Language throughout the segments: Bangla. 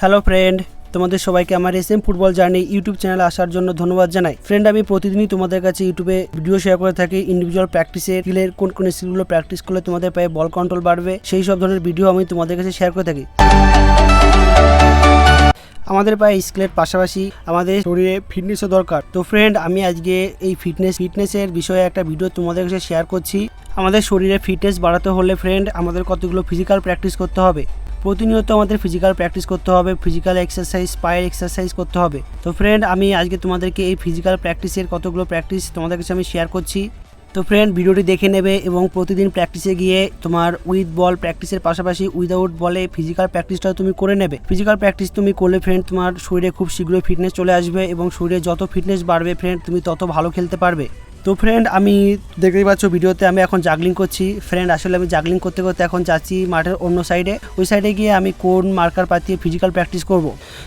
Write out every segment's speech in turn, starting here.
হ্যালো ফ্রেন্ড, তোমাদের সবাইকে আমার এসএম ফুটবল জার্নি ইউটিউব চ্যানেলে আসার জন্য ধন্যবাদ জানাই। ফ্রেন্ড, আমি প্রতিদিনই তোমাদের কাছে ইউটিউবে ভিডিও শেয়ার করে থাকি ইন্ডিভিজুয়াল প্র্যাকটিসের স্কিলের কোন স্কিলগুলো প্র্যাকটিস করলে তোমাদের পায়ে বল কন্ট্রোল বাড়বে, সেই সব ধরনের ভিডিও আমি তোমাদের কাছে শেয়ার করে থাকি। আমাদের পায়ে স্কিলের পাশাপাশি আমাদের শরীরে ফিটনেসও দরকার। তো ফ্রেন্ড, আমি আজকে এই ফিটনেসের বিষয়ে একটা ভিডিও তোমাদের কাছে শেয়ার করছি। আমাদের শরীরে ফিটনেস বাড়াতে হলে ফ্রেন্ড আমাদের কতগুলো ফিজিক্যাল প্র্যাকটিস করতে হবে। প্রতিনিয়ত আমাদের ফিজিক্যাল প্র্যাকটিস করতে হবে, ফিজিক্যাল এক্সারসাইজ, পায়ের এক্সারসাইজ করতে হবে। তো ফ্রেন্ড, আমি আজকে তোমাদেরকে এই ফিজিক্যাল প্র্যাকটিসের কতগুলো প্র্যাকটিস তোমাদের কাছে আমি শেয়ার করছি। তো ফ্রেন্ড, ভিডিওটি দেখে নেবে এবং প্রতিদিন প্র্যাকটিসে গিয়ে তোমার উইথ বল প্র্যাকটিসের পাশাপাশি উইদাউট বলে ফিজিক্যাল প্র্যাকটিসটাও তুমি করে নেবে। ফিজিক্যাল প্র্যাকটিস তুমি করলে ফ্রেন্ড তোমার শরীরে খুব শীঘ্রই ফিটনেস চলে আসবে এবং শরীরে যত ফিটনেস বাড়বে ফ্রেন্ড তুমি তত ভালো খেলতে পারবে। তো ফ্রেন্ড, আমি দেখতেই পাচ্ছ ভিডিওতে আমি এখন জাগলিং করছি। ফ্রেন্ড, আসলে আমি জাগলিং করতে করতে এখন যাচ্ছি মাঠের অন্য সাইডে। ওই সাইডে গিয়ে আমি কোন মার্কার পাতিয়ে ফিজিক্যাল প্র্যাকটিস করব।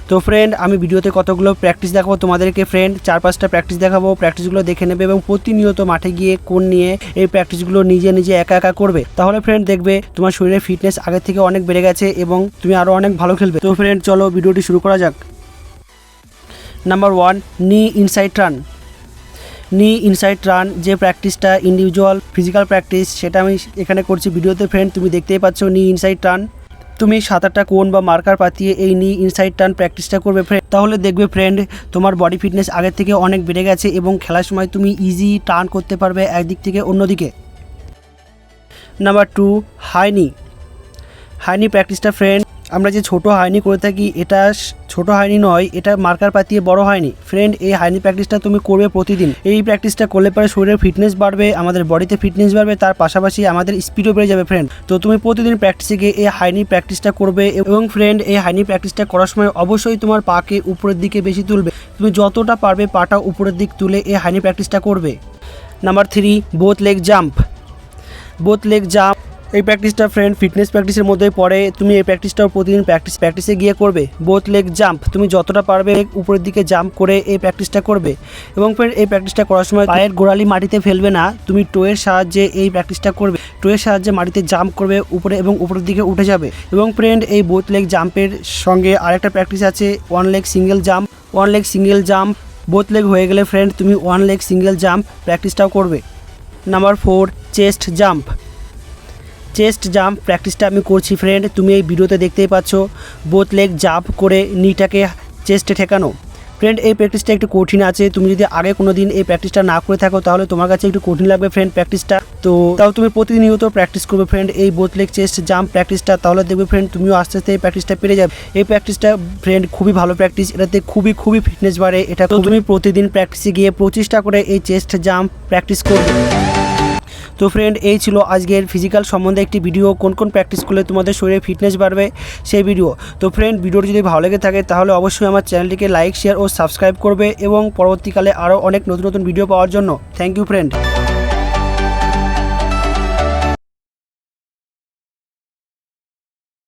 তো ফ্রেন্ড, আমি ভিডিওতে কতগুলো প্র্যাকটিস দেখাবো তোমাদেরকে। ফ্রেন্ড, 4-5টা প্র্যাকটিস দেখাবো। প্র্যাকটিসগুলো দেখে নেবে এবং প্রতিনিয়ত মাঠে গিয়ে কোন নিয়ে এই প্র্যাকটিসগুলো নিজে একা করবে। তাহলে ফ্রেন্ড দেখবে তোমার শরীরের ফিটনেস আগের থেকে অনেক বেড়ে গেছে এবং তুমি আরও অনেক ভালো খেলবে। তো ফ্রেন্ড, চলো ভিডিওটি শুরু করা যাক। নাম্বার 1, নি ইনসাইড রান। নি ইনসাইড রান যে প্র্যাকটিসটা ইন্ডিভিজুয়াল ফিজিক্যাল প্র্যাকটিস, সেটা আমি এখানে করছি ভিডিওতে। ফ্রেন্ড, তুমি দেখতেই পাচ্ছ নি ইনসাইড রান। তুমি 7-8টা কোন বা মার্কার পাতিয়ে এই নি ইনসাইড রান প্র্যাকটিসটা করবে ফ্রেন্ড। তাহলে দেখবে ফ্রেন্ড তোমার বডি ফিটনেস আগের থেকে অনেক বেড়ে গেছে এবং খেলার সময় তুমি ইজি টার্ন করতে পারবে একদিক থেকে অন্যদিকে। নাম্বার 2, হাইনি প্র্যাকটিসটা ফ্রেন্ড আমরা যে ছোট হাইনি করে থাকি, এটা ছোট হাইনি নয়, এটা মার্কার পাতিয়ে বড় হাইনি। ফ্রেন্ড, এই হাইনি প্র্যাকটিসটা তুমি করবে প্রতিদিন। এই প্র্যাকটিসটা করলে পরে শরীরের ফিটনেস বাড়বে, আমাদের বডিতে ফিটনেস বাড়বে, তার পাশাপাশি আমাদের স্পিডও বেড়ে যাবে ফ্রেন্ড। তো তুমি প্রতিদিন প্র্যাকটিসে গিয়ে এই হাইনি প্র্যাকটিসটা করবে এবং ফ্রেন্ড এই হাইনি প্র্যাকটিসটা করার সময় অবশ্যই তোমার পাকে উপরের দিকে বেশি তুলবে। তুমি যতটা পারবে পাটা উপরের দিক তুলে এই হাইনি প্র্যাকটিসটা করবে। Number 3, both leg jump. এই প্র্যাকটিসটা ফ্রেন্ড ফিটনেস প্র্যাকটিসের মধ্যেই পড়ে। তুমি এই প্র্যাকটিসটাও প্রতিদিন প্র্যাকটিসে গিয়ে করবে। বোথ লেগ জাম্প, তুমি যতটা পারবে উপরের দিকে জাম্প করে এই প্র্যাকটিসটা করবে এবং ফ্রেন্ড এই প্র্যাকটিসটা করার সময় পায়ের গোড়ালি মাটিতে ফেলবে না, তুমি টোয়ের সাহায্যে এই প্র্যাকটিসটা করবে। টোয়ের সাহায্যে মাটিতে জাম্প করবে উপরে এবং উপরের দিকে উঠে যাবে। এবং ফ্রেন্ড এই বোথ লেগ জাম্পের সঙ্গে আরেকটা প্র্যাকটিস আছে, one leg single jump. Both leg হয়ে গেলে ফ্রেন্ড তুমি ওয়ান লেগ সিঙ্গেল জাম্প প্র্যাকটিসটাও করবে। নাম্বার 4, চেস্ট জাম্প প্র্যাকটিসটা আমি করছি ফ্রেন্ড। তুমি এই ভিডিওতে দেখতেই পাচ্ছ বোথ লেগ জাম্প করে নিটাকে চেস্টে ঠেকানো। ফ্রেন্ড, এই প্র্যাকটিসটা একটু কঠিন আছে। তুমি যদি আগে কোনো দিন এই প্র্যাকটিসটা না করে থাকো তাহলে তোমার কাছে একটু কঠিন লাগবে ফ্রেন্ড প্র্যাকটিসটা। তো তাও তুমি প্রতিনিয়ত প্র্যাকটিস করবে ফ্রেন্ড এই বোথ লেগ চেস্ট জাম্প প্র্যাকটিসটা। তাহলে দেখবে ফ্রেন্ড তুমিও আস্তে আস্তে এই প্র্যাকটিসটা পেরে যাবে। এই প্র্যাকটিসটা ফ্রেন্ড খুবই ভালো প্র্যাকটিস, এটাতে খুবই ফিটনেস বাড়ে। এটা তো তুমি প্রতিদিন প্র্যাকটিসে গিয়ে 25টা করে এই চেস্ট জাম্প প্র্যাকটিস করবে। তো ফ্রেন্ড, এই ছিল আজকের ফিজিক্যাল সম্বন্ধে একটি ভিডিও, কোন প্র্যাকটিস করলে তোমাদের শরীরে ফিটনেস বাড়বে সেই ভিডিও। তো ফ্রেন্ড, ভিডিওটি যদি ভালো লেগে থাকে তাহলে অবশ্যই আমার চ্যানেলটিকে লাইক, শেয়ার ও সাবস্ক্রাইব করবে এবং পরবর্তীকালে আরও অনেক নতুন ভিডিও পাওয়ার জন্য থ্যাংক ইউ ফ্রেন্ড।